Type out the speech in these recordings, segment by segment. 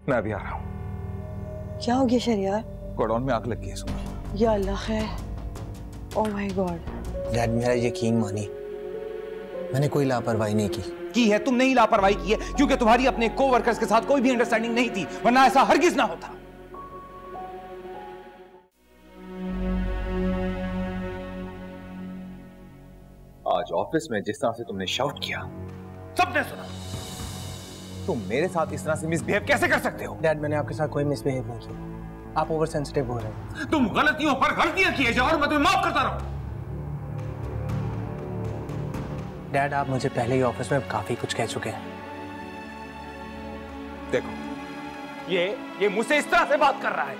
मैं अभी आ रहा हूँ। क्या हो गया शरियार? गोडाउन में आग लग गई है सुबह। या अल्लाह खैर। Oh my God. डैड मेरा यकीन मानिए, मैंने कोई लापरवाही नहीं की है। तुमने ही लापरवाही की है क्योंकि तुम्हारी अपने कोवर्कर्स के साथ कोई भी अंडरस्टैंडिंग नहीं थी, वरना ऐसा हरगिज ना होता। आज ऑफिस में जिस तरह से तुमने शाउट किया सबने सुना। तुम मेरे साथ इस तरह से मिसबिहेव कैसे कर सकते हो? डैड मैंने आपके साथ कोई मिसबिहेव नहीं किया, आप ओवर सेंसिटिव हो रहे हैं। तुम गलतियों पर गलतियां किए जाओ और मैं तुम्हें माफ करता रहूं। डैड आप मुझे पहले ही ऑफिस में काफी कुछ कह चुके हैं। देखो ये मुझसे इस तरह से बात कर रहा है।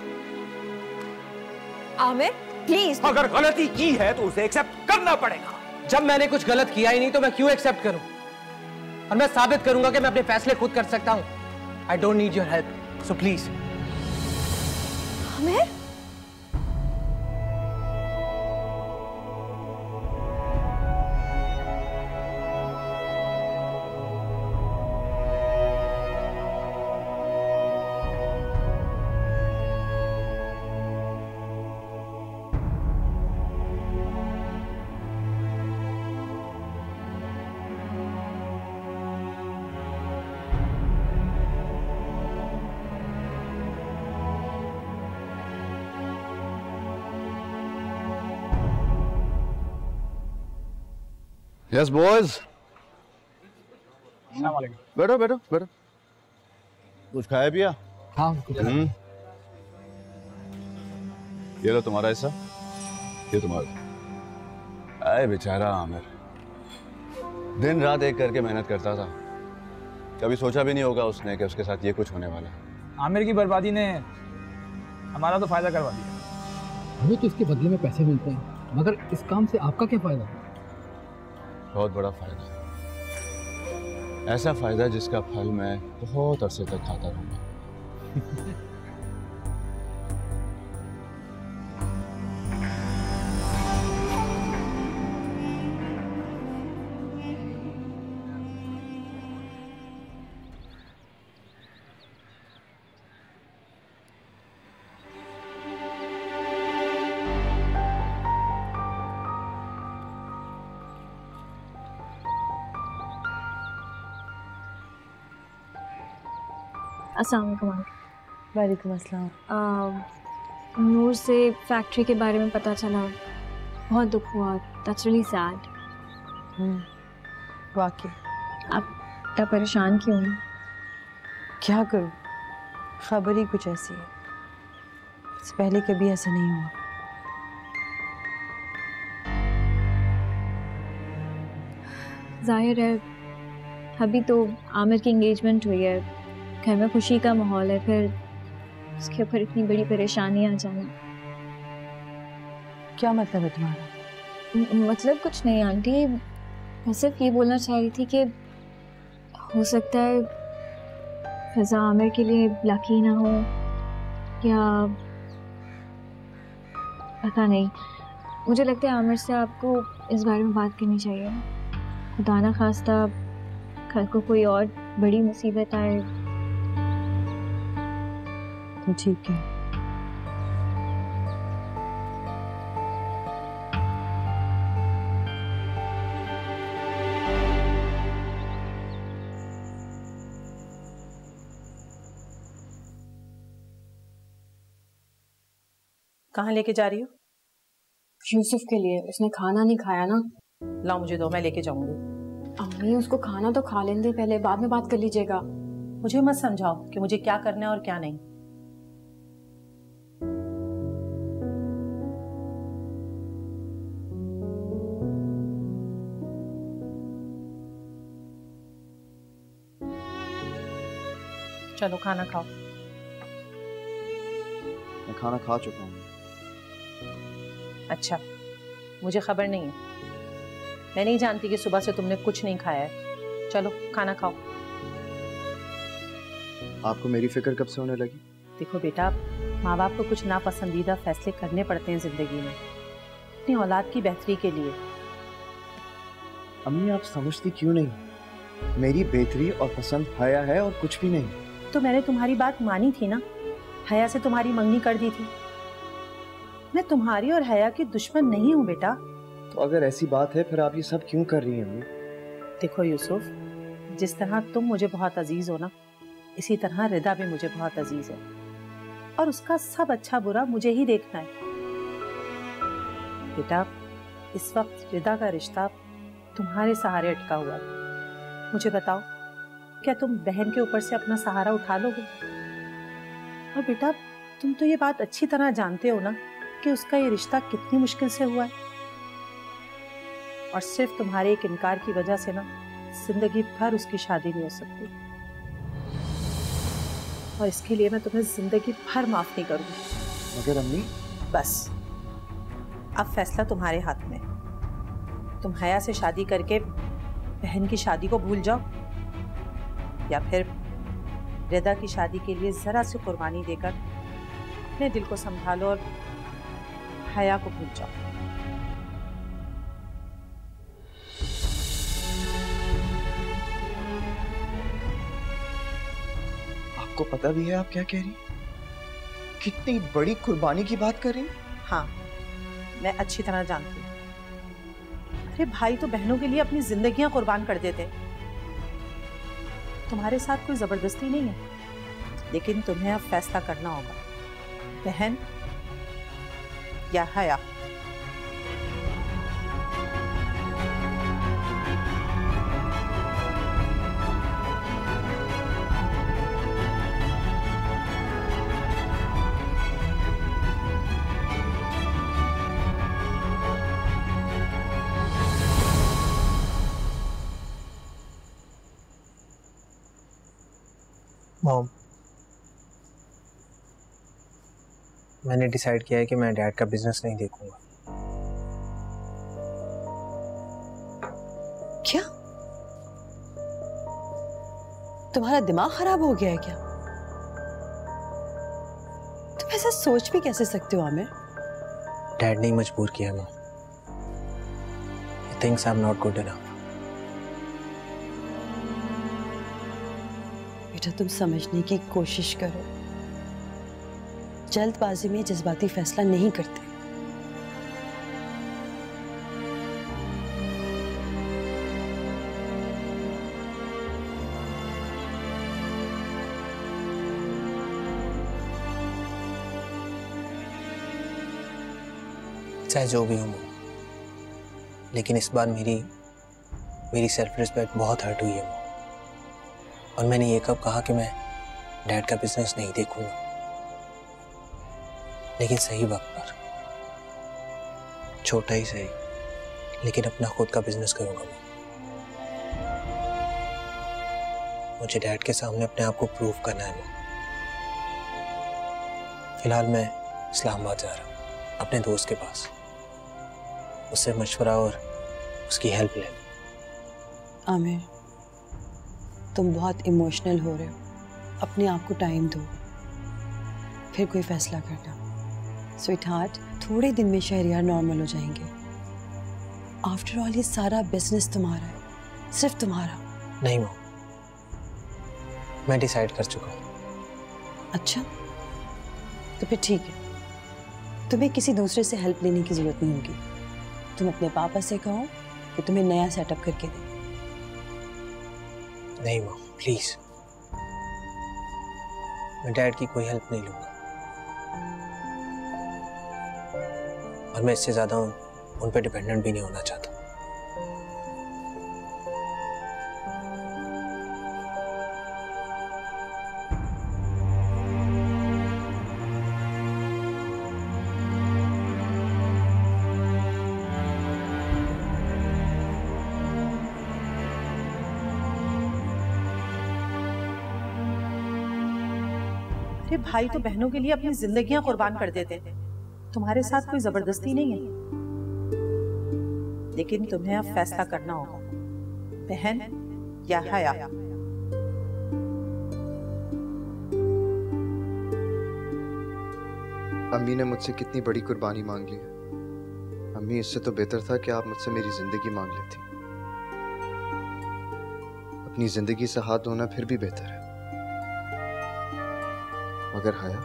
आमिर प्लीज। अगर गलती की है तो उसे एक्सेप्ट करना पड़ेगा। जब मैंने कुछ गलत किया ही नहीं तो मैं क्यों एक्सेप्ट करूं? और मैं साबित करूंगा कि मैं अपने फैसले खुद कर सकता हूं। I don't need your help, so please. Aamir Yes, boys. बैठो बैठो बैठो। कुछ खाया पिया? हाँ। ये लो तुम्हारा हिस्सा, ये तुम्हारा। आए बेचारा आमिर, दिन रात एक करके मेहनत करता था। कभी सोचा भी नहीं होगा उसने कि उसके साथ ये कुछ होने वाला है। आमिर की बर्बादी ने हमारा तो फायदा करवा दिया। हमें तो इसके बदले में पैसे मिलते हैं, मगर इस काम से आपका क्या फायदा? बहुत बड़ा फायदा, ऐसा फायदा जिसका फल मैं बहुत अरसे तक खाता रहूंगा। अस्सलाम वालेकुम। वालेकुम अस्सलाम। नूर से फैक्ट्री के बारे में पता चला, बहुत दुख हुआ। That's really sad. वाकई। आप इतना परेशान क्यों हैं? क्या करूं, खबर ही कुछ ऐसी है। इससे पहले कभी ऐसा नहीं हुआ। जाहिर है अभी तो आमिर की एंगेजमेंट हुई है, घर में खुशी का माहौल है, फिर उसके ऊपर इतनी बड़ी परेशानी आ जाना। क्या मतलब है तुम्हारा? मतलब कुछ नहीं आंटी, मैं सिर्फ ये बोलना चाह रही थी कि हो सकता है फिजा आमिर के लिए लकी ना हो, या पता नहीं। मुझे लगता है आमिर से आपको इस बारे में बात करनी चाहिए। खुदा ना खास्ता कल को कोई और बड़ी मुसीबत आए तो ठीक है। कहाँ लेके जा रही हो? यूसुफ के लिए, उसने खाना नहीं खाया ना। लाओ मुझे दो, मैं लेके जाऊंगी। अम्मी उसको खाना तो खा लेने दे पहले, बाद में बात कर लीजिएगा। मुझे मत समझाओ कि मुझे क्या करना है और क्या नहीं। चलो खाना खाओ। मैं खाना खा चुका हूँ। अच्छा, मुझे खबर नहीं है। मैं नहीं जानती कि सुबह से तुमने कुछ नहीं खाया है। चलो खाना खाओ। आपको मेरी फिक्र कब से होने लगी? देखो बेटा, माँ बाप को कुछ नापसंदीदा फैसले करने पड़ते हैं जिंदगी में, अपनी औलाद की बेहतरी के लिए। अम्मी आप समझती क्यों नहीं? मेरी बेहतरी और पसंद हया है और कुछ भी नहीं। तो मैंने तुम्हारी बात मानी थी ना, हया से तुम्हारी मंगनी कर दी थी। मैं तुम्हारी और हया की दुश्मन नहीं हूं बेटा। तो अगर ऐसी बात है फिर आप ये सब क्यों कर रही हैं अम्मी? देखो यूसुफ, जिस तरह तुम मुझे बहुत अजीज हो ना, इसी तरह रिदा भी मुझे बहुत अजीज है, और उसका सब अच्छा बुरा मुझे ही देखना है। बेटा, इस वक्त रिदा का रिश्ता तुम्हारे सहारे अटका हुआ है। मुझे बताओ, क्या तुम बहन के ऊपर से अपना सहारा उठा लोगे? और बेटा, तुम तो ये बात अच्छी तरह जानते हो ना कि उसका ये रिश्ता कितनी मुश्किल से हुआ है, और सिर्फ तुम्हारे एक इनकार की वजह से ना जिंदगी भर उसकी शादी नहीं हो सकती, और इसके लिए मैं तुम्हें जिंदगी भर माफ नहीं करूंगी। मगर अम्मी, बस अब फैसला तुम्हारे हाथ में। तुम हया से शादी करके बहन की शादी को भूल जाओ, या फिर रिदा की शादी के लिए जरा सी कुर्बानी देकर अपने दिल को संभालो और हया को भूल जाओ। आपको पता भी है आप क्या कह रही हैं? कितनी बड़ी कुर्बानी की बात कर रही हैं? हाँ, मैं अच्छी तरह जानती हूँ। अरे भाई तो बहनों के लिए अपनी जिंदगियां कुर्बान कर देते। तुम्हारे साथ कोई जबरदस्ती नहीं है, लेकिन तुम्हें अब फैसला करना होगा, बहन या हया। मॉम, मैंने डिसाइड किया है कि मैं डैड का बिजनेस नहीं देखूंगा। क्या तुम्हारा दिमाग खराब हो गया है क्या? तुम ऐसा सोच भी कैसे सकते हो आमिर? डैड ने मजबूर किया mom. He thinks I'm not good enough. बेटा, तुम समझने की कोशिश करो। जल्दबाजी में जज्बाती फैसला नहीं करते। चाहे जो भी हो, लेकिन इस बार मेरी सेल्फ रिस्पेक्ट बहुत हर्ट हुई है, और मैंने ये कब कहा कि मैं डैड का बिजनेस नहीं देखूंगा, लेकिन सही वक्त पर, छोटा ही सही, लेकिन अपना खुद का बिजनेस करूंगा। मुझे डैड के सामने अपने आप को प्रूव करना है। फिलहाल मैं इस्लामाबाद जा रहा हूँ अपने दोस्त के पास, उससे मशवरा और उसकी हेल्प लेना। आमिर, तुम बहुत इमोशनल हो रहे हो, अपने आप को टाइम दो, फिर कोई फैसला करना। स्वीट हार्ट, थोड़े दिन में शहरियार नॉर्मल हो जाएंगे। आफ्टर ऑल ये सारा बिजनेस तुम्हारा है, सिर्फ तुम्हारा। नहीं मॉम, मैं डिसाइड कर चुका हूँ। अच्छा, तो फिर ठीक है, तुम्हें किसी दूसरे से हेल्प लेने की जरूरत नहीं होगी। तुम अपने पापा से कहो कि तुम्हें नया सेटअप करके दे। नहीं मॉम, प्लीज, मैं डैड की कोई हेल्प नहीं लूंगा, और मैं इससे ज्यादा उन पे डिपेंडेंट भी नहीं होना चाहता। अरे भाई तो बहनों के लिए अपनी जिंदगियां कुर्बान कर देते। तुम्हारे साथ कोई जबरदस्ती नहीं है, लेकिन तुम्हें अब फैसला करना होगा, बहन या हया। अम्मी ने मुझसे कितनी बड़ी कुर्बानी मांग ली है। अम्मी, इससे तो बेहतर था कि आप मुझसे मेरी जिंदगी मांग लेती। अपनी जिंदगी से हाथ धोना फिर भी बेहतर है। मगर हया,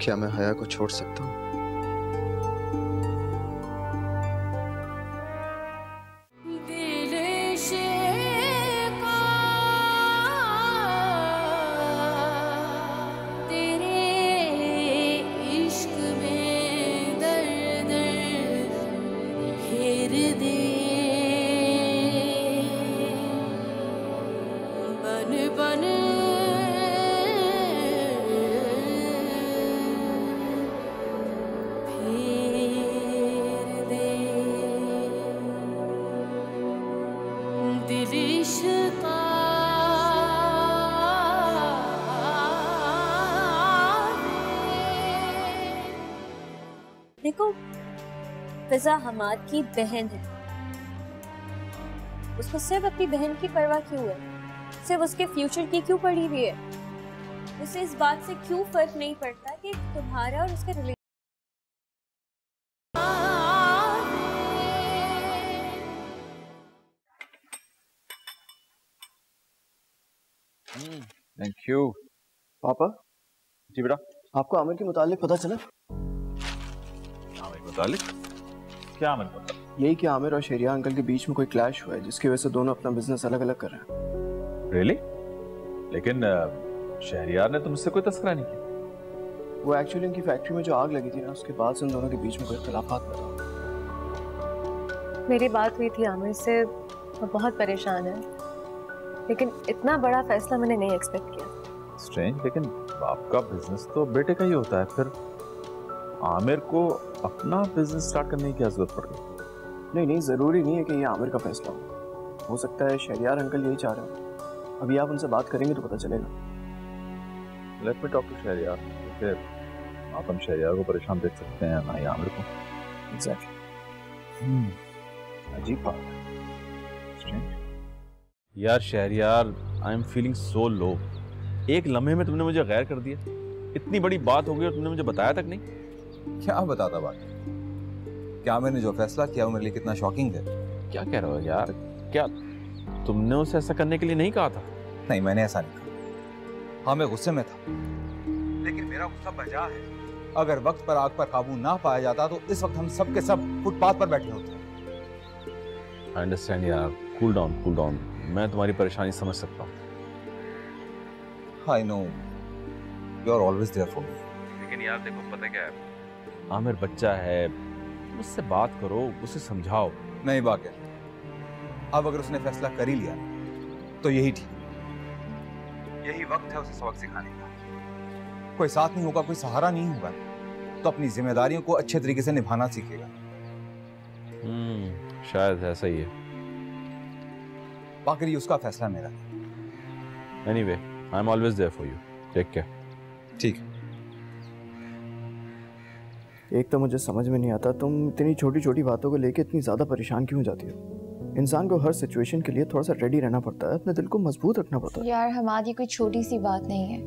क्या मैं हया को छोड़ सकता हूँ? देखो, फिजा हमाद की बहन है। उसको सिर्फ अपनी बहन की परवाह क्यों है? सिर्फ उसके फ्यूचर की क्यों पड़ी हुई है? उसे इस बात से क्यों फर्क नहीं पड़ता कि तुम्हारा और उसके रिलेशन। Thank you. पापा जी बेटा। आपको आमिर के मुतालिक पता चला? आमिर के मुतालिक? क्या आमिर के मुतालिक? यही कि आमिर और शहरियार अंकल के बीच में कोई क्लैश हुआ है जिसकी वजह से दोनों अपना बिजनेस अलग अलग कर रहे हैं। रियली? लेकिन शहरियार ने तुमसे कोई तस्करा नहीं किया। वो एक्चुअली उनकी फैक्ट्री में जो आग लगी थी ना, उसके बाद से उन दोनों के बीच में कोई इख्तिलाफात पैदा हुए। मेरी बात हुई थी आमिर से, वो बहुत परेशान है, लेकिन इतना बड़ा फैसला मैंने नहीं एक्सपेक्ट किया। स्ट्रेंज, लेकिन बाप का बिजनेस तो बेटे का ही होता है, फिर आमिर को अपना बिजनेस स्टार्ट करने की क्या जरूरत पड़ गई? नहीं नहीं, जरूरी नहीं है कि ये आमिर का फैसला हो सकता है शहरियार अंकल यही चाह रहे हो। अभी आप उनसे बात करेंगे तो पता चलेगा। Let me talk to Shehriyar. फिर आप हम शहरियार को परेशान देख सकते हैं ना ही आमिर को। एग्जैक्टली। अजीब बात है। यार Shahryar, I am feeling so low. एक लम्हे में तुमने मुझे गैर कर दिया। इतनी बड़ी बात हो गई और तुमने मुझे बताया तक नहीं। क्या बताता बात? क्या मैंने जो फैसला किया वो मेरे लिए कितना शॉकिंग है। क्या कह रहे हो यार? क्या तुमने उसे ऐसा करने के लिए नहीं कहा था? नहीं, मैंने ऐसा नहीं कहा। हाँ, मैं गुस्से में था, लेकिन मेरा गुस्सा बजा है। अगर वक्त पर आग पर काबू ना पाया जाता तो इस वक्त हम सब के सब फुटपाथ पर बैठे होते। आई अंडरस्टैंड यार, कूल डाउन कूल डाउन। मैं तुम्हारी परेशानी समझ सकता हूँ। I know you are always there for me. लेकिन यार देखो, पता क्या है, आमिर बच्चा है, उससे बात करो, उसे समझाओ। नहीं बाकिर, अब अगर उसने फैसला कर ही लिया तो यही ठीक, यही वक्त है उसे सबक सिखाने का। कोई साथ नहीं होगा, कोई सहारा नहीं होगा, तो अपनी जिम्मेदारियों को अच्छे तरीके से निभाना सीखेगा। शायद ऐसा ही है। बाकी ये उसका फैसला मेरा। Anyway, I am always there for you. Take care. ठीक। एक तो मुझे समझ में नहीं आता, तुम इतनी छोटी छोटी बातों को लेके इतनी ज़्यादा परेशान क्यों हो जाती हो? इंसान को हर सिचुएशन के लिए थोड़ा सा रेडी रहना पड़ता है, अपने दिल को मजबूत रखना पड़ता है। यार हमारी कोई छोटी सी बात नहीं है।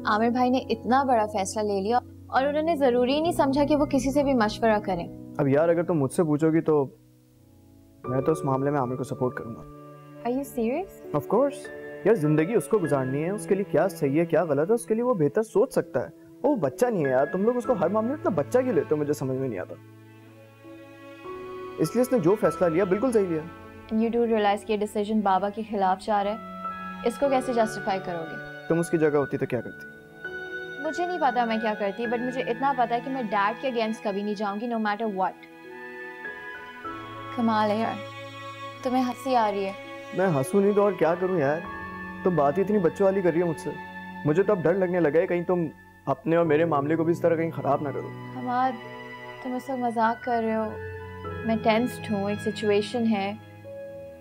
आमिर भाई ने इतना बड़ा फैसला ले लिया और उन्होंने ज़रूरी नहीं समझा कि वो किसी से भी मशवरा करें। अब यार अगर तुम मुझसे पूछोगी तो मैं तो उस मामले में आमिर को सपोर्ट करूंगा। Are you serious? Of course. यार जिंदगी उसको गुजारनी है, उसके लिए क्या सही है क्या गलत है उसके लिए वो बेहतर सोच सकता है। वो बच्चा नहीं है यार, तुम लोग उसको हर मामले में इतना बच्चा क्यों लेते हो, मुझे समझ में नहीं आता। इसलिए उसने जो फैसला लिया बिल्कुल सही लिया। You do realize कि ये डिसीजन बाबा के खिलाफ जा रहा है, इसको कैसे जस्टिफाई करोगे? तुम उसकी जगह होती तो क्या करती? मुझे नहीं पता मैं क्या करती, बट मुझे इतना पता है कि मैं डैड के अगेंस्ट कभी नहीं जाऊंगी, नो मैटर व्हाट। कमाल है यार, तुम्हें हंसी आ रही है। मैं हंसू नहीं तो और क्या करूं यार, तुम बात ही इतनी बच्चों वाली कर रही हो मुझसे। मुझे तो अब डर लगने लगा है कहीं तुम अपने और मेरे मामले को भी इस तरह कहीं खराब ना करो। हमाद, तुम इस वक्त मजाक कर रहे हो। मैं टेंस्ड हूँ, एक सिचुएशन है।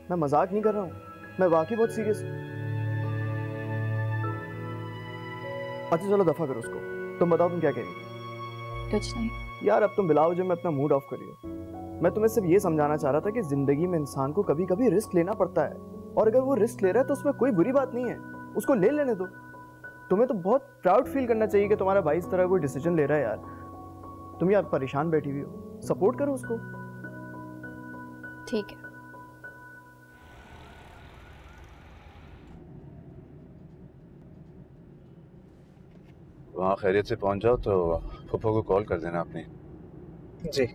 मैं मजाक नहीं कर रहा हूँ, मैं वाकई बहुत सीरियस हूँ। अच्छा चलो दफा करो उसको, तुम बताओ तुम क्या कह रही हो? कुछ नहीं यार, अब तुम बिलाओ जब मैं अपना मूड ऑफ करियो। मैं तुम्हें सिर्फ ये समझाना चाह रहा था कि जिंदगी में इंसान को कभी कभी रिस्क लेना पड़ता है, और अगर वो रिस्क ले रहा है तो उसमें कोई बुरी बात नहीं है, उसको ले लेने दो। तुम्हें तो बहुत प्राउड फील करना चाहिए कि तुम्हारा भाई इस तरह कोई डिसीजन ले रहा है। यार तुम यार परेशान बैठी हुई हो, सपोर्ट करो उसको। ठीक है। वहाँ खैरियत से पहुँच जाओ तो फूफो को कॉल कर देना अपनी। जी।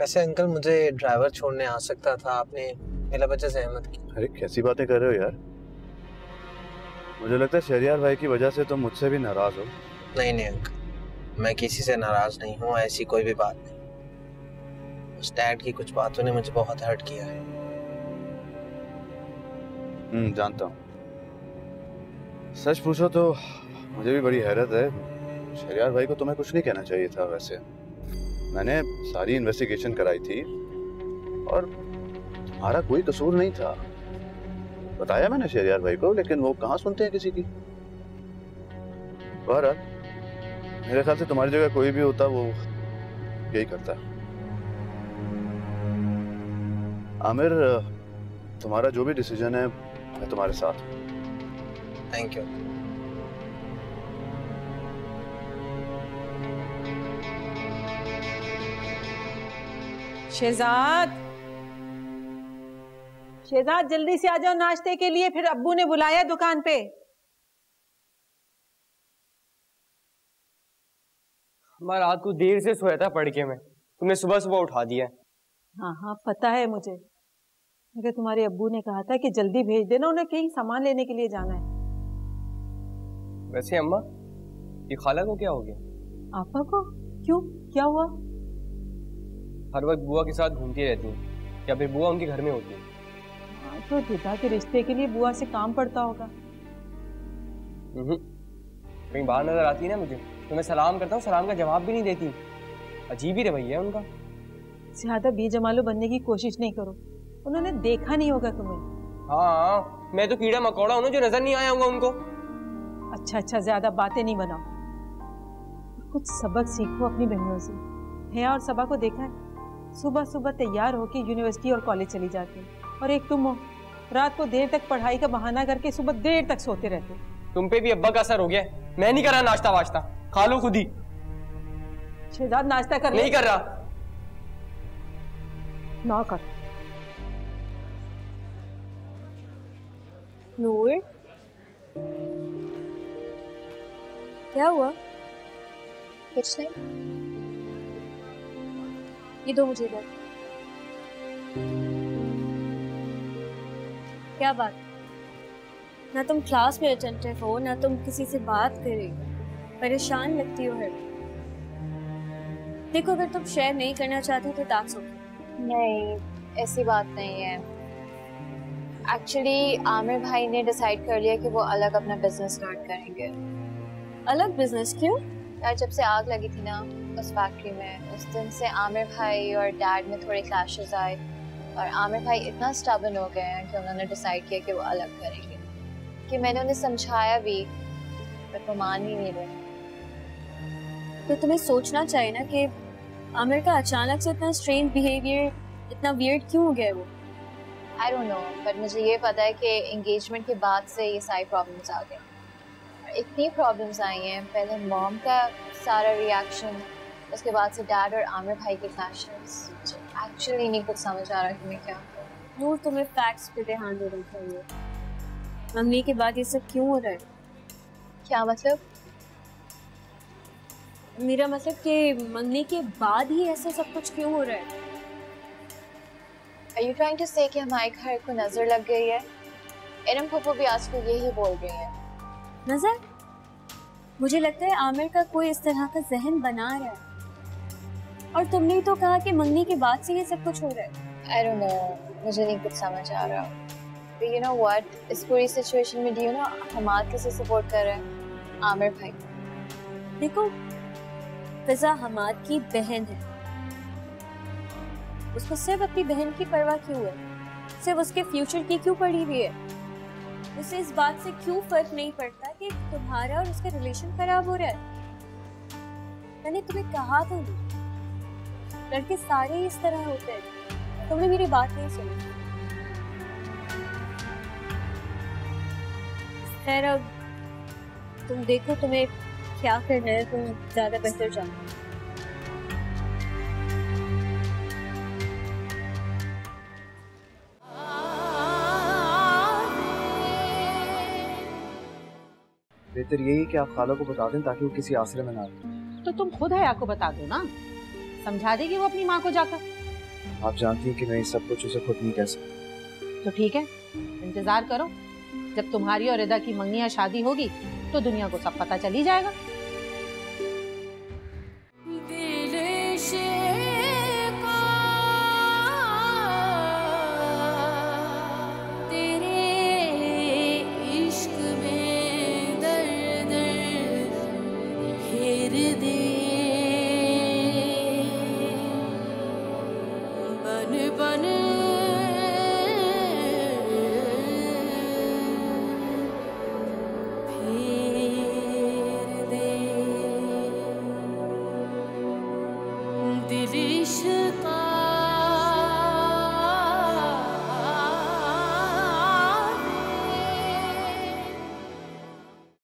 वैसे अंकल मुझे ड्राइवर छोड़ने आ सकता था, आपने मेरा वजह से अहमद की। अरे कैसी बातें कर रहे हो यार, मुझे लगता है शहरियार भाई की वजह से तुम मुझसे भी नाराज हो। नहीं नहीं अंकल, मैं किसी से नाराज नहीं हूँ, ऐसी कोई भी बात नहीं। उस डैड की कुछ बातों ने मुझे बहुत हर्ट किया है। जानता हूँ। सच पूछो तो मुझे भी बड़ी हैरत है, शहरियार भाई को तुम्हें कुछ नहीं कहना चाहिए था। वैसे मैंने सारी इन्वेस्टिगेशन कराई थी और तुम्हारा कोई कसूर नहीं था, बताया मैंने शहरियार भाई को, लेकिन वो कहाँ सुनते हैं किसी की। बहरहाल मेरे ख्याल से तुम्हारी जगह कोई भी होता वो यही करता। आमिर, तुम्हारा जो भी डिसीजन है मैं तुम्हारे साथ हूँ। Thank you. शहजाद, शहजाद जल्दी से आ जाओ नाश्ते के लिए, फिर अब्बू ने बुलाया दुकान पे। मैं रात को देर से सोया था पढ़ के, मैं तुमने सुबह सुबह उठा दिया। हाँ हाँ पता है मुझे, मगर तुम्हारे अब्बू ने कहा था कि जल्दी भेज देना, उन्हें कहीं सामान लेने के लिए जाना है। वैसे अम्मा, ये खाला को क्या हो गया? आपा को? क्यों, क्या हुआ? हर वक्त बुआ के साथ घूमती रहती है, या फिर बुआ उनके घर में होती है? हाँ, तो पिता के रिश्ते के लिए बुआ से काम पड़ता होगा। कहीं बाहर नजर आती है ना मुझे, तो मैं सलाम करता हूँ, सलाम का जवाब भी नहीं देती। अजीब ही रवैया है उनका। ज्यादा बेजमालू बनने की कोशिश नहीं करो, उन्होंने देखा नहीं होगा तुम्हें। हाँ, मैं तो कीड़ा मकोड़ा हूँ जो नजर नहीं आया होगा उनको। अच्छा अच्छा, ज्यादा बातें नहीं बनाओ, कुछ सबक सीखो अपनी बहनों से। भैया और सबा को देखा है, सुबह सुबह तैयार होकर यूनिवर्सिटी और कॉलेज चली जाती, और एक तुम हो, रात को देर तक पढ़ाई का बहाना करके सुबह देर तक सोते रहते। तुम पे भी अब्बा का असर हो गया, मैं नहीं कर रहा नाश्ता वाश्ता, खा लो खुद ही। शहजाद नाश्ता कर नहीं कर रहा। ना कर। नूर, क्या हुआ? कुछ नहीं। ये दो मुझे इधर। क्या बात? ना तुम क्लास में अटेंटिव हो, ना तुम किसी से बात करेगी, परेशान लगती हो हर। देखो, अगर तुम शेयर नहीं करना चाहती तो दैट्स ओके। नहीं, ऐसी बात नहीं है। एक्चुअली आमिर भाई ने डिसाइड कर लिया कि वो अलग अपना बिजनेस स्टार्ट करेंगे। अलग बिजनेस? क्यों? यार, जब से आग लगी थी ना उस फैक्ट्री में, उस दिन से आमिर भाई और डैड में थोड़े क्लैशेस आए, और आमिर भाई इतना स्टबर्न हो गए हैं कि उन्होंने डिसाइड किया कि वो अलग करेंगे। कि मैंने उन्हें समझाया भी, पर वो मान ही नहीं रहे। तो तुम्हें सोचना चाहिए ना कि आमिर का अचानक से इतना स्ट्रेंज बिहेवियर, इतना वियर्ड क्यों हो गया वो? आई डोंट नो, बट मुझे ये पता है कि एंगेजमेंट के बाद से ये सारी प्रॉब्लम्स आ गई। इतनी प्रॉब्लम्स आई हैं, पहले मॉम का सारा रिएक्शन, उसके बाद से डैड और आमिर भाई के क्लैशेस। एक्चुअली नहीं कुछ समझ आ रहा कि मैं क्या करूं। नूर, तुम्हें फैक्ट्स पे ध्यान देना चाहिए। मंगनी के बाद ये सब क्यों हो रहा है? क्या मतलब? मेरा मतलब कि मंगनी के बाद ही ऐसा सब कुछ क्यों हो रहा है? Are you trying to say कि हमारे घर को नजर लग गई है? इरम फूफू भी आजकल यही बोल रही है। नजर? मुझे लगता है आमिर का कोई इस तरह का जहन बना रहा है। और तुमने तो कहा कि मंगनी के बाद से ये सब कुछ हो रहा है। I don't know, मुझे नहीं कुछ समझ आ रहा। But you know what? इस पूरी सिचुएशन में do you know हमाद किसे सपोर्ट कर रहा है? आमिर भाई। देखो, फिजा हमाद की बहन है, उसको सिर्फ अपनी बहन की परवाह क्यों है? सिर्फ उसके फ्यूचर की क्यों पड़ी हुई है? उसे इस बात से क्यों फर्क नहीं पड़ता कि तुम्हारा और उसका रिलेशन खराब हो रहा है? मैंने तुम्हें कहा था, लड़के सारे इस तरह होते हैं। तुमने मेरी बात नहीं सुनी। खैर, अब तुम देखो तुम्हें क्या करना है, तुम ज्यादा बेहतर जानो। बेहतर यही कि आप खाला को बता दें ताकि वो किसी आसरे में ना आए। तो तुम खुद हया को बता दो ना, समझा देगी वो अपनी माँ को जाकर। आप जानती हैं कि मैं इस सब कुछ उसे खुद नहीं कह सकता। तो ठीक है, इंतजार करो, जब तुम्हारी और रिदा की मंगनी या शादी होगी तो दुनिया को सब पता चल ही जाएगा।